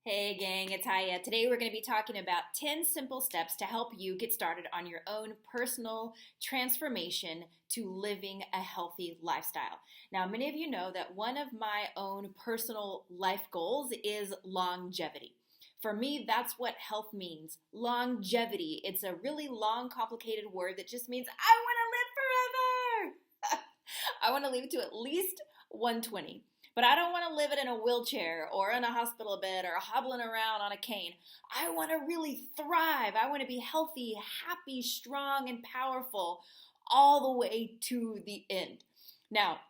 Hey gang, it's Haya. Today we're going to be talking about 10 simple steps to help you get started on your own personal transformation to living a healthy lifestyle. Now, many of you know that one of my own personal life goals is longevity. For me, that's what health means. Longevity. It's a really long, complicated word that just means I want to live forever. I want to live to at least 120. But I don't want to live it in a wheelchair or in a hospital bed or hobbling around on a cane. I want to really thrive. I want to be healthy, happy, strong, and powerful all the way to the end. Now,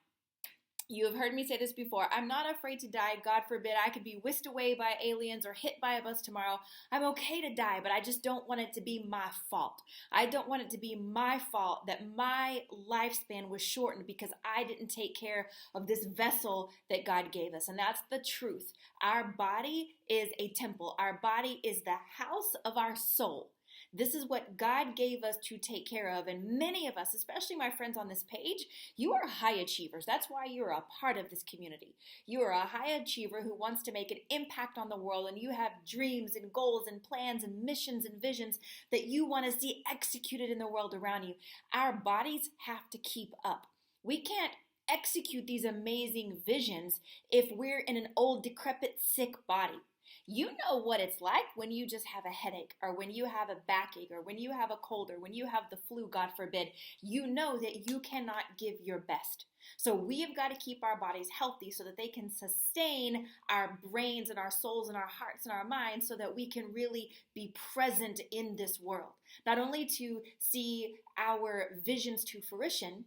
you have heard me say this before. I'm not afraid to die. God forbid I could be whisked away by aliens or hit by a bus tomorrow. I'm okay to die, but I just don't want it to be my fault. I don't want it to be my fault that my lifespan was shortened because I didn't take care of this vessel that God gave us. And that's the truth. Our body is a temple. Our body is the house of our soul. This is what God gave us to take care of. And many of us, especially my friends on this page, you are high achievers. That's why you're a part of this community. You are a high achiever who wants to make an impact on the world, and you have dreams and goals and plans and missions and visions that you want to see executed in the world around you. Our bodies have to keep up. We can't execute these amazing visions if we're in an old, decrepit, sick body. You know what it's like when you just have a headache or when you have a backache or when you have a cold or when you have the flu, God forbid. You know that you cannot give your best. So we have got to keep our bodies healthy so that they can sustain our brains and our souls and our hearts and our minds so that we can really be present in this world. Not only to see our visions to fruition,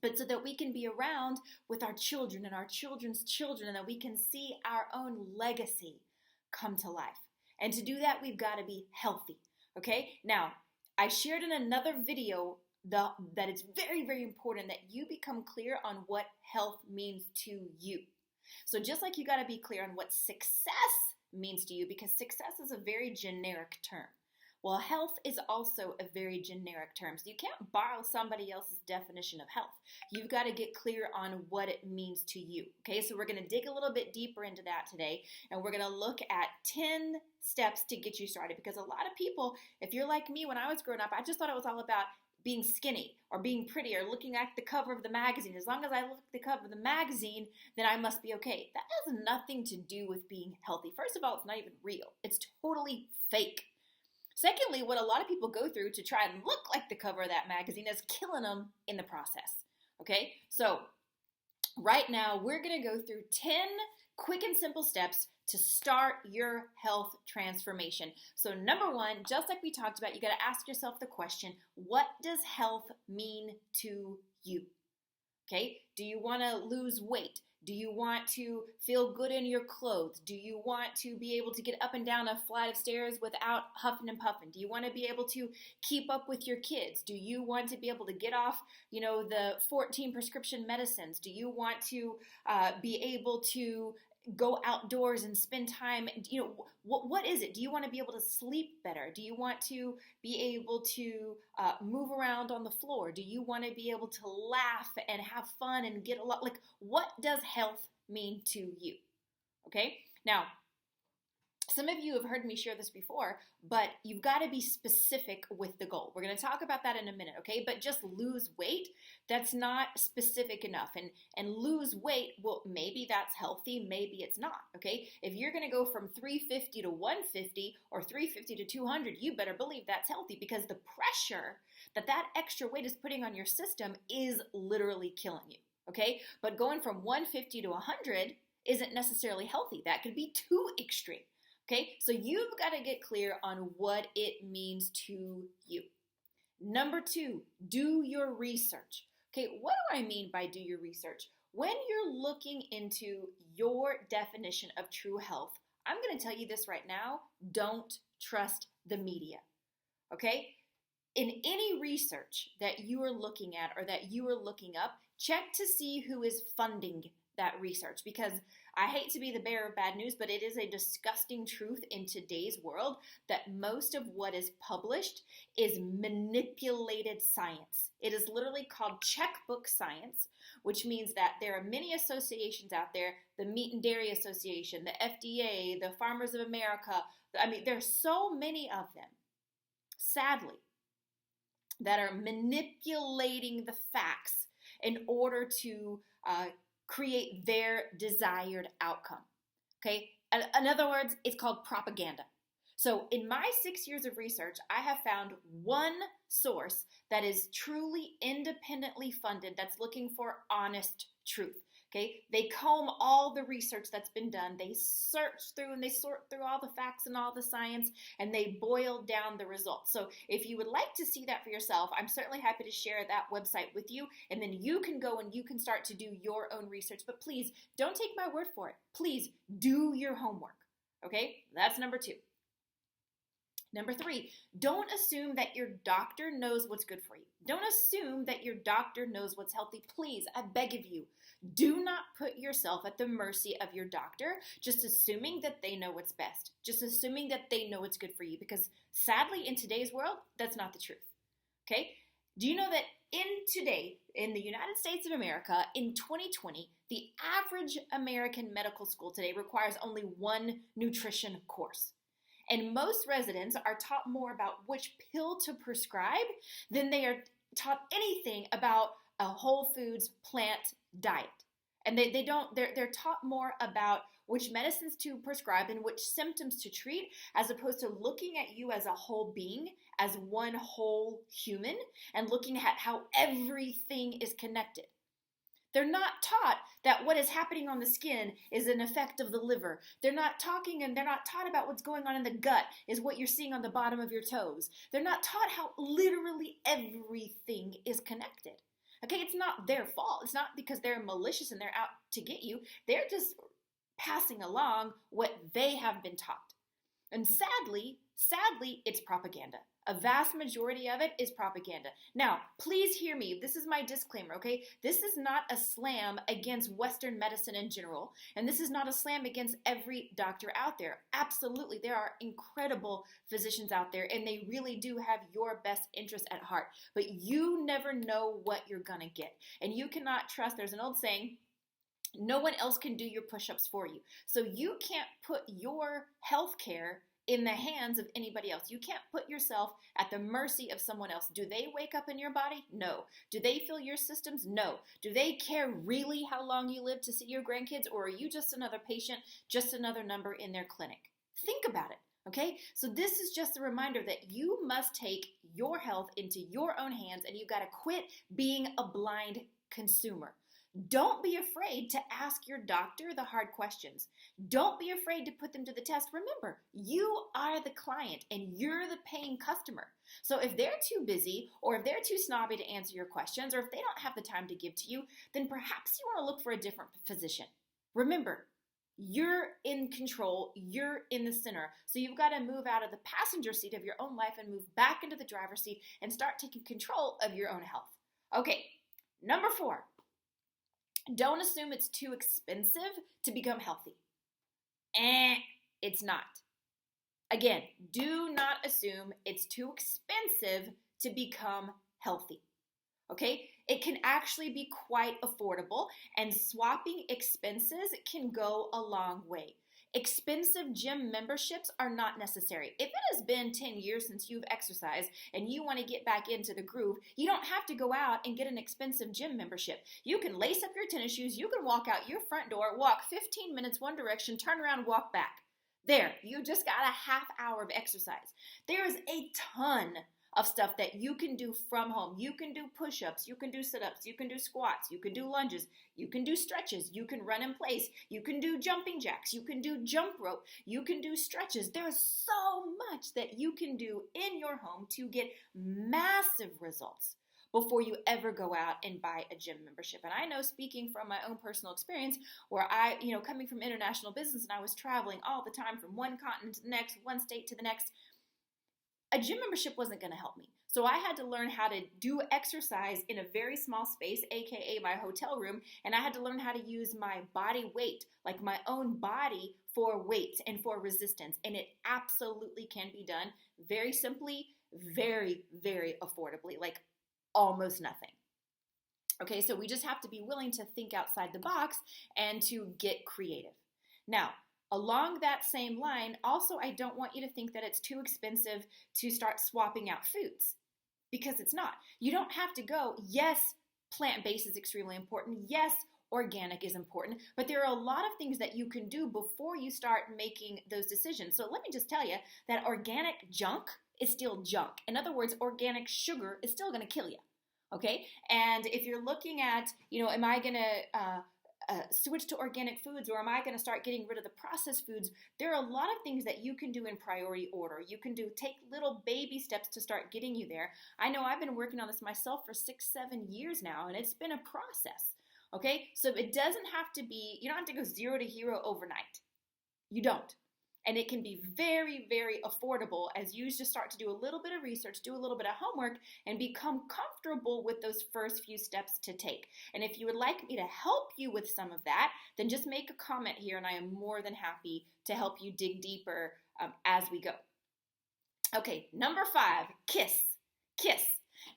but so that we can be around with our children and our children's children and that we can see our own legacy come to life. And to do that, we've got to be healthy. Okay? Now, I shared in another video that it's very, very important that you become clear on what health means to you. So just like you got to be clear on what success means to you, because success is a very generic term. Well, health is also a very generic term. So you can't borrow somebody else's definition of health. You've got to get clear on what it means to you. Okay, so we're going to dig a little bit deeper into that today. And we're going to look at 10 steps to get you started. Because a lot of people, if you're like me when I was growing up, I just thought it was all about being skinny or being pretty or looking at the cover of the magazine. As long as I look at the cover of the magazine, then I must be okay. That has nothing to do with being healthy. First of all, it's not even real. It's totally fake. Secondly, what a lot of people go through to try and look like the cover of that magazine is killing them in the process. Okay, so right now we're going to go through 10 quick and simple steps to start your health transformation. So number one, just like we talked about, you got to ask yourself the question, what does health mean to you? Okay, do you want to lose weight? Do you want to feel good in your clothes? Do you want to be able to get up and down a flight of stairs without huffing and puffing? Do you want to be able to keep up with your kids? Do you want to be able to get off, the 14 prescription medicines? Do you want to be able to go outdoors and spend time? What is it? Do you want to be able to sleep better? Do you want to be able to move around on the floor? Do you want to be able to laugh and have fun and get a lot? Like, what does health mean to you? Okay, now, some of you have heard me share this before, but you've got to be specific with the goal. We're going to talk about that in a minute, okay? But just lose weight, that's not specific enough. And lose weight, well, maybe that's healthy, maybe it's not, okay? If you're going to go from 350 to 150 or 350 to 200, you better believe that's healthy because the pressure that extra weight is putting on your system is literally killing you, okay? But going from 150 to 100 isn't necessarily healthy. That could be too extreme. Okay, so you've got to get clear on what it means to you. Number two, do your research. Okay, what do I mean by do your research? When you're looking into your definition of true health, I'm going to tell you this right now, don't trust the media. Okay? In any research that you are looking at or that you are looking up, check to see who is funding that research, because I hate to be the bearer of bad news, but it is a disgusting truth in today's world that most of what is published is manipulated science. It is literally called checkbook science, which means that there are many associations out there, the Meat and Dairy Association, the FDA, the Farmers of America. I mean, there's so many of them, sadly, that are manipulating the facts in order to create their desired outcome. Okay? In other words, it's called propaganda. So in my 6 years of research, I have found one source that is truly independently funded that's looking for honest truth. Okay, they comb all the research that's been done. They search through and they sort through all the facts and all the science, and they boil down the results. So if you would like to see that for yourself, I'm certainly happy to share that website with you, and then you can go and you can start to do your own research. But please don't take my word for it. Please do your homework. Okay, that's number 2. Number 3, don't assume that your doctor knows what's good for you. Don't assume that your doctor knows what's healthy. Please, I beg of you, do not put yourself at the mercy of your doctor, just assuming that they know what's best, just assuming that they know what's good for you, because sadly, in today's world, that's not the truth. Okay? Do you know that in the United States of America, in 2020, the average American medical school today requires only one nutrition course? And most residents are taught more about which pill to prescribe than they are taught anything about a whole foods plant diet. And they're taught more about which medicines to prescribe and which symptoms to treat, as opposed to looking at you as a whole being, as one whole human, and looking at how everything is connected. They're not taught that what is happening on the skin is an effect of the liver. They're not taught about what's going on in the gut is what you're seeing on the bottom of your toes. They're not taught how literally everything is connected. Okay, it's not their fault. It's not because they're malicious and they're out to get you. They're just passing along what they have been taught. And sadly, it's propaganda. A vast majority of it is propaganda. Now, please hear me. This is my disclaimer, okay? This is not a slam against Western medicine in general, and this is not a slam against every doctor out there. Absolutely, there are incredible physicians out there, and they really do have your best interest at heart. But you never know what you're gonna get, and you cannot trust. There's an old saying, no one else can do your push-ups for you. So you can't put your health care in the hands of anybody else. You can't put yourself at the mercy of someone else. Do they wake up in your body? No. Do they feel your systems? No. Do they care really how long you live to see your grandkids, or are you just another patient, just another number in their clinic? Think about it, okay? So this is just a reminder that you must take your health into your own hands, and you've got to quit being a blind consumer. Don't be afraid to ask your doctor the hard questions. Don't be afraid to put them to the test. Remember, you are the client and you're the paying customer. So if they're too busy, or if they're too snobby to answer your questions, or if they don't have the time to give to you, then perhaps you want to look for a different physician. Remember, you're in control, you're in the center. So you've got to move out of the passenger seat of your own life and move back into the driver's seat and start taking control of your own health. Okay, number 4. Don't assume it's too expensive to become healthy. It's not. Again, do not assume it's too expensive to become healthy. Okay? It can actually be quite affordable, and swapping expenses can go a long way. Expensive gym memberships are not necessary. If it has been 10 years since you've exercised and you want to get back into the groove, you don't have to go out and get an expensive gym membership. You can lace up your tennis shoes, you can walk out your front door, walk 15 minutes one direction, turn around, walk back. There, you just got a half hour of exercise. There is a ton of stuff that you can do from home. You can do push-ups, you can do sit-ups, you can do squats, you can do lunges, you can do stretches, you can run in place, you can do jumping jacks, you can do jump rope, you can do stretches. There's so much that you can do in your home to get massive results before you ever go out and buy a gym membership. And I know, speaking from my own personal experience, where coming from international business and I was traveling all the time from one continent to the next, one state to the next, a gym membership wasn't going to help me. So I had to learn how to do exercise in a very small space, aka my hotel room, and I had to learn how to use my body weight, like my own body, for weight and for resistance. And it absolutely can be done very simply, very, very affordably, like almost nothing. Okay, so we just have to be willing to think outside the box and to get creative. Now, along that same line, also, I don't want you to think that it's too expensive to start swapping out foods, because it's not. You don't have to go, yes, plant-based is extremely important. Yes, organic is important, but there are a lot of things that you can do before you start making those decisions. So let me just tell you that organic junk is still junk. In other words, organic sugar is still going to kill you. Okay, and if you're looking at, am I going to switch to organic foods, or am I going to start getting rid of the processed foods? There are a lot of things that you can do in priority order. You can take little baby steps to start getting you there. I know I've been working on this myself for 6-7 years now, and it's been a process. Okay, so it doesn't have to be, you don't have to go 0 to hero overnight. You don't. And it can be very, very affordable as you just start to do a little bit of research, do a little bit of homework, and become comfortable with those first few steps to take. And if you would like me to help you with some of that, then just make a comment here, and I am more than happy to help you dig deeper as we go. Okay, number 5, kiss. Kiss.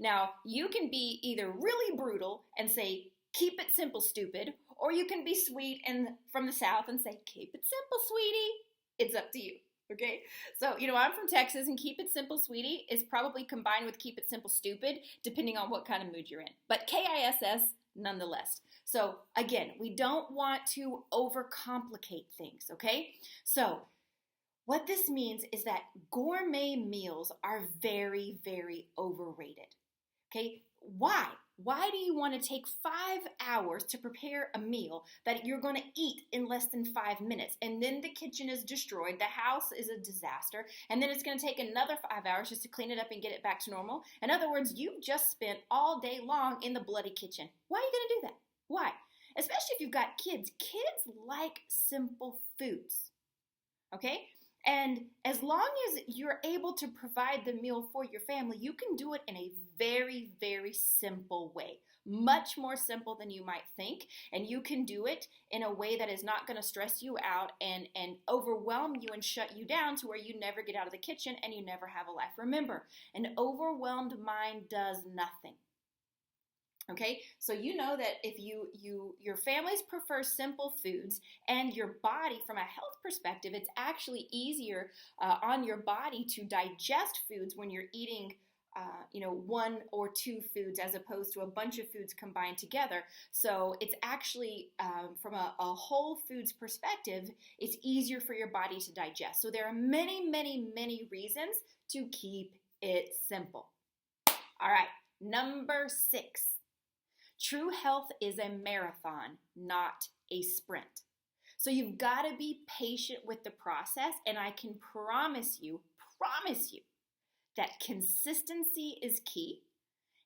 Now, you can be either really brutal and say, keep it simple, stupid, or you can be sweet and from the South and say, keep it simple, sweetie. It's up to you, okay? So, I'm from Texas, and keep it simple, sweetie is probably combined with keep it simple, stupid, depending on what kind of mood you're in. But KISS nonetheless. So, again, we don't want to overcomplicate things, okay? So, what this means is that gourmet meals are very, very overrated, okay? Why? Why do you want to take 5 hours to prepare a meal that you're going to eat in less than 5 minutes? And then the kitchen is destroyed, the house is a disaster, and then it's going to take another 5 hours just to clean it up and get it back to normal? In other words, you just spent all day long in the bloody kitchen. Why are you going to do that? Why? Especially if you've got kids. Kids like simple foods, okay? And as long as you're able to provide the meal for your family, you can do it in a very, very simple way. Much more simple than you might think. And you can do it in a way that is not going to stress you out and overwhelm you and shut you down to where you never get out of the kitchen and you never have a life. Remember, an overwhelmed mind does nothing. Okay, so you know that if your families prefer simple foods, and your body, from a health perspective, it's actually easier on your body to digest foods when you're eating 1 or 2 foods as opposed to a bunch of foods combined together. So it's actually, from a whole foods perspective, it's easier for your body to digest. So there are many, many, many reasons to keep it simple. All right, number 6. True health is a marathon, not a sprint. So you've got to be patient with the process, and I can promise you that consistency is key,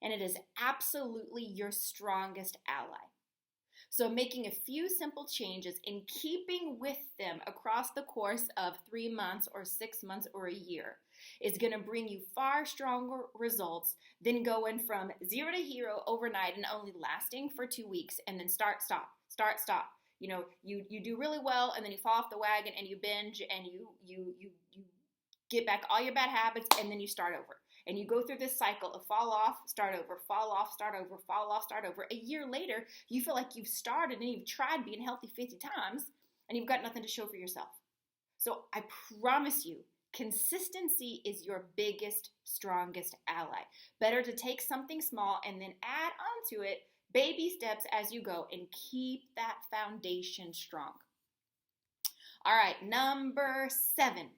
and it is absolutely your strongest ally. So making a few simple changes and keeping with them across the course of 3 months or 6 months or a year is going to bring you far stronger results than going from 0 to hero overnight and only lasting for 2 weeks and then start, stop. You do really well, and then you fall off the wagon and you binge and you get back all your bad habits, and then you start over. And you go through this cycle of fall off, start over, fall off, start over, fall off, start over. A year later, you feel like you've started and you've tried being healthy 50 times, and you've got nothing to show for yourself. So I promise you, consistency is your biggest, strongest ally. Better to take something small and then add onto it baby steps as you go, and keep that foundation strong. All right, number 7.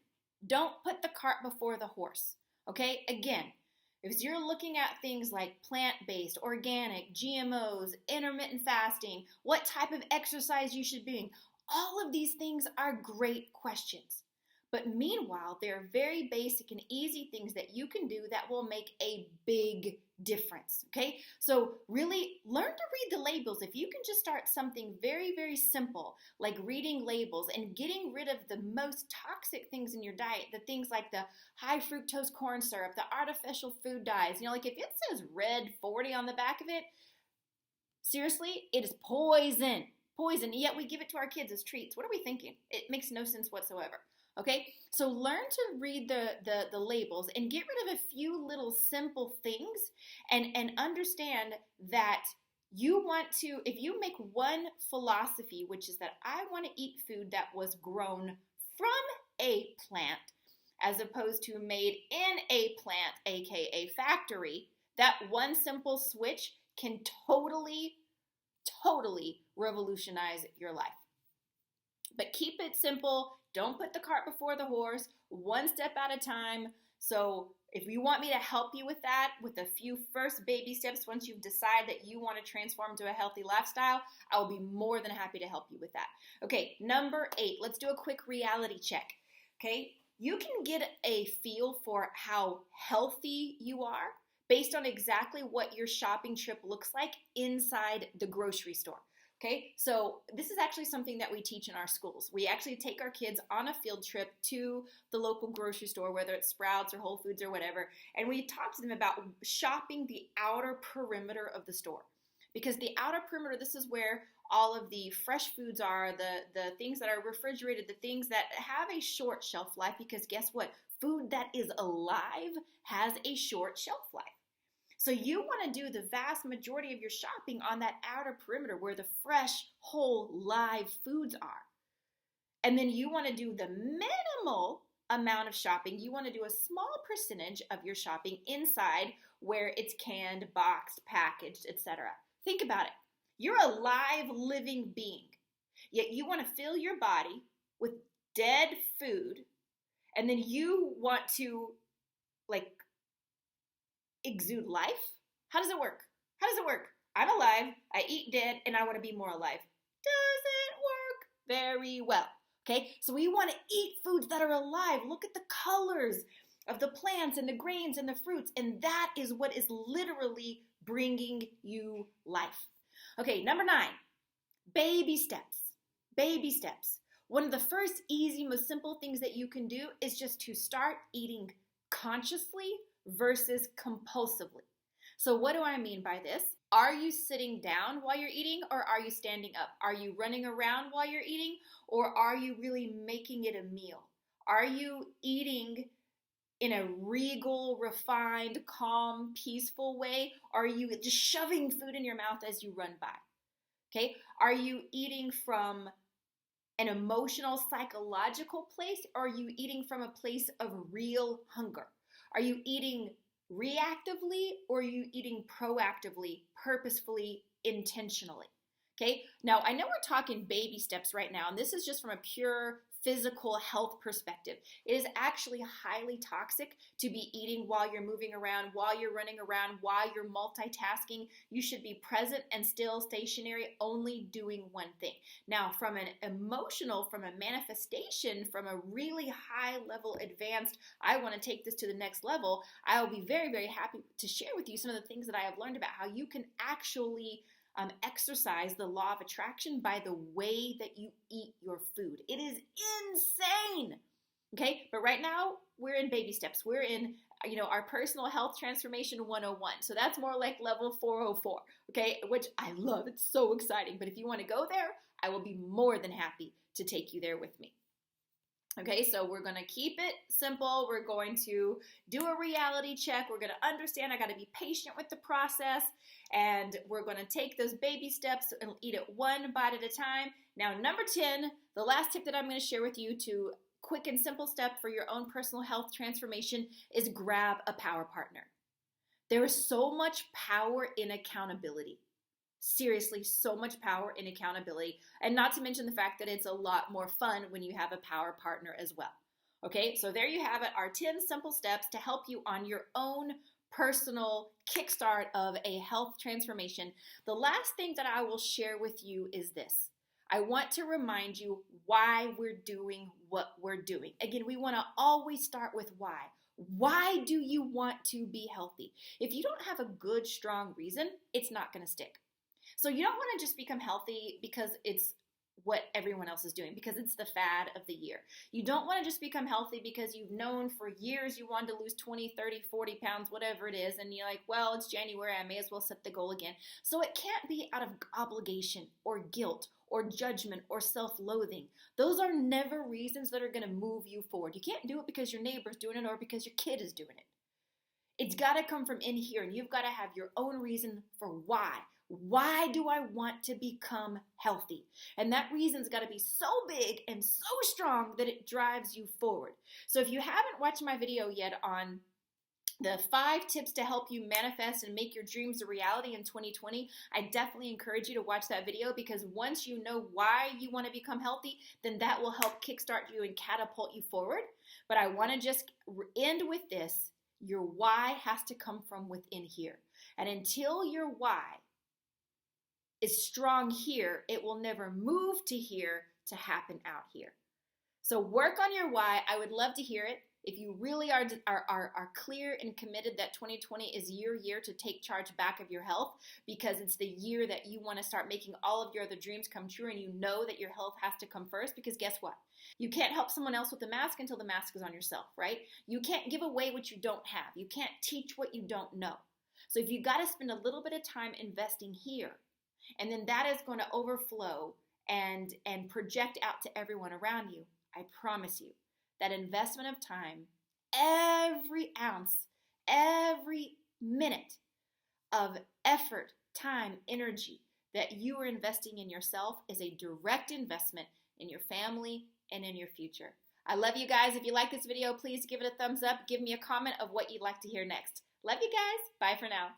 Don't put the cart before the horse. Okay, again, if you're looking at things like plant-based, organic, GMOs, intermittent fasting, what type of exercise you should be doing, all of these things are great questions. But meanwhile, there are very basic and easy things that you can do that will make a big difference, okay? So really learn to read the labels. If you can just start something very, very simple, like reading labels and getting rid of the most toxic things in your diet, the things like the high fructose corn syrup, the artificial food dyes, like if it says red 40 on the back of it, seriously, it is poison. Poison, yet we give it to our kids as treats. What are we thinking? It makes no sense whatsoever. Okay, so learn to read the labels and get rid of a few little simple things and understand that you want to, if you make one philosophy, which is that I want to eat food that was grown from a plant as opposed to made in a plant, aka factory, that one simple switch can totally revolutionize your life. But keep it simple. Don't put the cart before the horse. One step at a time. So if you want me to help you with that, with a few first baby steps, once you've decided that you want to transform to a healthy lifestyle, I will be more than happy to help you with that. Okay, number 8, let's do a quick reality check. Okay, you can get a feel for how healthy you are based on exactly what your shopping trip looks like inside the grocery store. Okay, so this is actually something that we teach in our schools. We actually take our kids on a field trip to the local grocery store, whether it's Sprouts or Whole Foods or whatever, and we talk to them about shopping the outer perimeter of the store. Because the outer perimeter, this is where all of the fresh foods are, the things that are refrigerated, the things that have a short shelf life, because guess what? Food that is alive has a short shelf life. So you want to do the vast majority of your shopping on that outer perimeter where the fresh, whole, live foods are. And then you want to do the minimal amount of shopping. You want to do a small percentage of your shopping inside where it's canned, boxed, packaged, etc. Think about it. You're a live, living being. Yet you want to fill your body with dead food, and then you want to, exude life? How does it work? How does it work? I'm alive, I eat dead, and I want to be more alive. Doesn't work very well. Okay, so we want to eat foods that are alive. Look at the colors of the plants and the grains and the fruits, and that is what is literally bringing you life. Okay, number 9, baby steps. Baby steps. One of the first easy, most simple things that you can do is just to start eating consciously versus compulsively. So what do I mean by this? Are you sitting down while you're eating, or are you standing up? Are you running around while you're eating, or are you really making it a meal? Are you eating in a regal, refined, calm, peaceful way? Or are you just shoving food in your mouth as you run by? Okay? Are you eating from an emotional, psychological place, or are you eating from a place of real hunger? Are you eating reactively, or are you eating proactively, purposefully, intentionally? Okay, now I know we're talking baby steps right now, and this is just from a pure physical health perspective. It is actually highly toxic to be eating while you're moving around, while you're running around, while you're multitasking. You should be present and still stationary, only doing one thing. Now, from an emotional, from a manifestation, from a really high level advanced, I want to take this to the next level, I will be very, very happy to share with you some of the things that I have learned about how you can actually exercise the law of attraction by the way that you eat your food. It is insane. Okay, but right now we're in baby steps. We're in, our personal health transformation 101. So that's more like level 404. Okay, which I love. It's so exciting. But if you want to go there, I will be more than happy to take you there with me. Okay, so we're going to keep it simple. We're going to do a reality check. We're going to understand I got to be patient with the process. And we're going to take those baby steps and eat it one bite at a time. Now, number 10, the last tip that I'm going to share with you to quick and simple step for your own personal health transformation is grab a power partner. There is so much power in accountability. Seriously, so much power in accountability, and not to mention the fact that it's a lot more fun when you have a power partner as well. Okay, so there you have it, our 10 simple steps to help you on your own personal kickstart of a health transformation. The last thing that I will share with you is this. I want to remind you why we're doing what we're doing. Again, we want to always start with why. Why do you want to be healthy? If you don't have a good, strong reason, it's not going to stick. So you don't want to just become healthy because it's what everyone else is doing, because it's the fad of the year. You don't want to just become healthy because you've known for years you wanted to lose 20, 30, 40 pounds, whatever it is, and you're like, well, it's January, I may as well set the goal again. So it can't be out of obligation or guilt or judgment or self-loathing. Those are never reasons that are going to move you forward. You can't do it because your neighbor's doing it or because your kid is doing it. It's got to come from in here, and you've got to have your own reason for why. Why do I want to become healthy? And that reason's got to be so big and so strong that it drives you forward. So if you haven't watched my video yet on the 5 tips to help you manifest and make your dreams a reality in 2020, I definitely encourage you to watch that video, because once you know why you want to become healthy, then that will help kickstart you and catapult you forward. But I want to just end with this. Your why has to come from within here. And until your why is strong here, it will never move to here to happen out here. So work on your why. I would love to hear it. If you really are clear and committed that 2020 is your year to take charge back of your health, because it's the year that you want to start making all of your other dreams come true, and you know that your health has to come first, because guess what? You can't help someone else with the mask until the mask is on yourself, right? You can't give away what you don't have. You can't teach what you don't know. So if you got to spend a little bit of time investing here, and then that is going to overflow and project out to everyone around you, I promise you that investment of time, every ounce, every minute of effort, time, energy that you are investing in yourself is a direct investment in your family and in your future. I love you guys. If you like this video, please give it a thumbs up. Give me a comment of what you'd like to hear next. Love you guys. Bye for now.